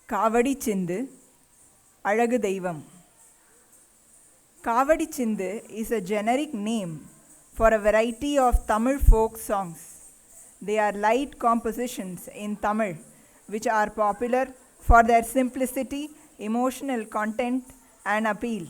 Kavadi Chindu, Alagu Deivam. Kavadi Chindu is a generic name for a variety of Tamil folk songs. They are light compositions in Tamil which are popular for their simplicity, emotional content and appeal.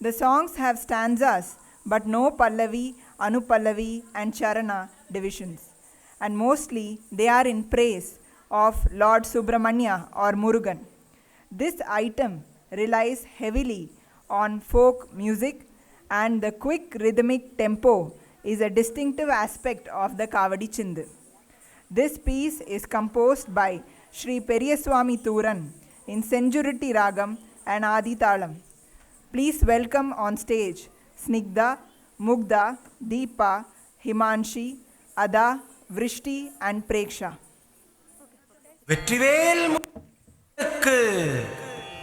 The songs have stanzas but no Pallavi, Anupallavi and Charana divisions, and mostly they are in praise of Lord Subramanya or Murugan. This item relies heavily on folk music, and the quick rhythmic tempo is a distinctive aspect of the Kavadi Chindu. This piece is composed by Sri Periyaswamy Thuran in Senjuriti Ragam and Adi Talam. Please welcome on stage Snigdha, Mugdha, Deepa, Himanshi, Ada, Vrishti and Preksha. Vetrivel முருகனுக்கு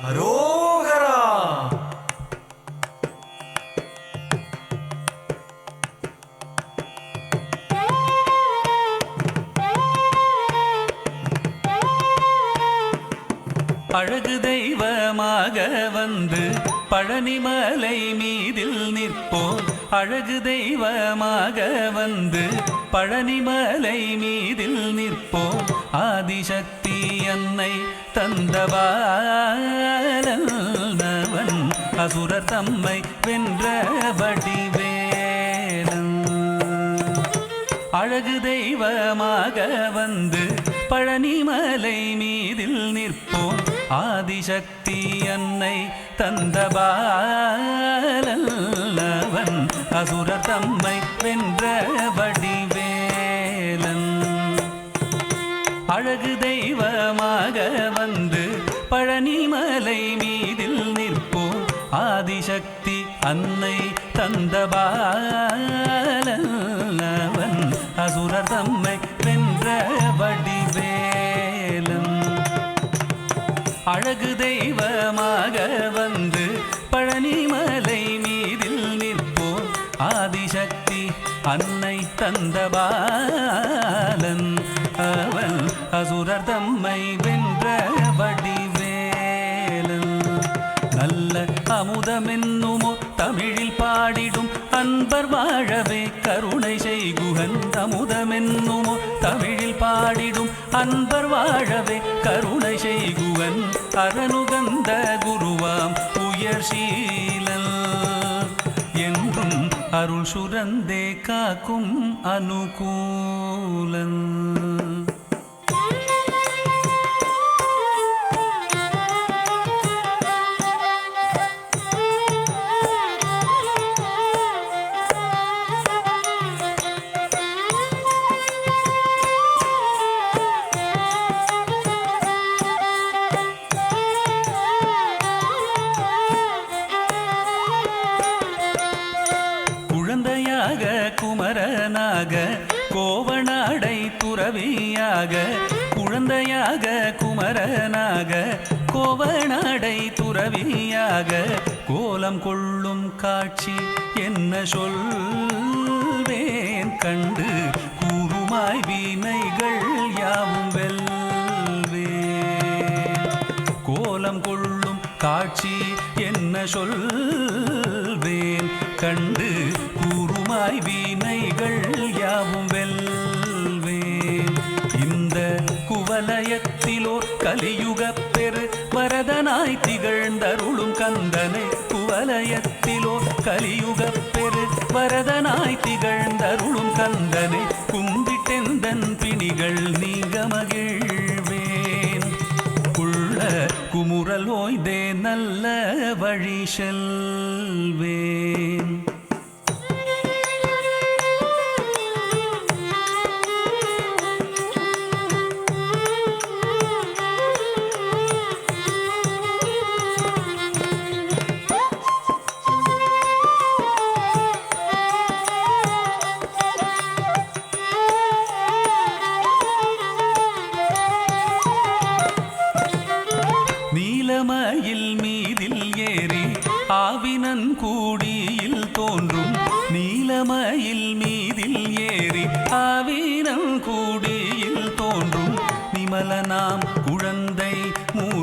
அரோகரா. அழகு தெய்வமாக வந்து பழனிமலை மீதில் நிற்போம். அழகு தெய்வமாக வந்து பழனிமலை மீதில் நிற்போம். ஆதிசக்தி அன்னை தந்தபாலன் அசுரர் தம்மை வென்ற வடிவேலன். அழகு தெய்வமாக வந்து பழனிமலை மீதில் நிற்போம். ஆதிசக்தி அன்னை தந்தபாலன் அசுரர் தம்மை வென்ற வடிவேலன். அழகு தெய்வமாக வந்து பழனிமலை மீதில் நிற்போம். ஆதிசக்தி அன்னை தந்தபாலன் அசுரர் தம்மை வென்ற வடிவேலன். அழகு தெய்வமாக வந்து பழனிமலை மீதில் நிற்போம். ஆதிசக்தி அன்னை தந்தபாலன் அவன் அசுரர் தம்மை வென்ற வடிவேலன். நல்ல அமுதமென்னுமோ தமிழில் பாடிடும் அன்பர் வாழவே கருணை செய்குகன். அமுதமென்னுமோ தமிழில் பாடிடும் அன்பர் வாழவே கருணை செய்குகன். அரணுகந்த குருவாம் உயர் சீலன் என்றும் அருள் சுரந்தே காக்கும் அனுகூலன். குழந்தையாக குமரனாக கோவணாடை துறவியாக. குழந்தையாக குமரனாக கோவணாடை துறவியாக. கோலம் கொள்ளும் காட்சி என்ன சொல்வேன் கண்டு கூறுமாய் வினைகள் யாவும் வெல்வேன். கோலம் கொள்ளும் காட்சி என்ன சொல்வேன் கண்டு கூறுமாய் வினைகள் யாவும் வெல்வேன். இந்த குவலயத்திலோர் கலியுகப் பெரு வரதனாய் திகழ்ந்தருளும் கந்தனை. குவலயத்திலோர் கலியுகப் பெரு வரதனாய் திகழ்ந்தருளும் கந்தனை. கும்பிட்டெந்தன் பிணிகள் நீங்க மகிழ்வேன். உள்ள குமுறல் ஓய்தே நல்ல வழி செல்வேன். நீலமயில் மீதில் ஏறி ஆவினன் கூடியில் தோன்றும். நீலமயில் மீதில் ஏறி ஆவினன் கூடியில் தோன்றும். நிமலனாம் குழந்தை மூ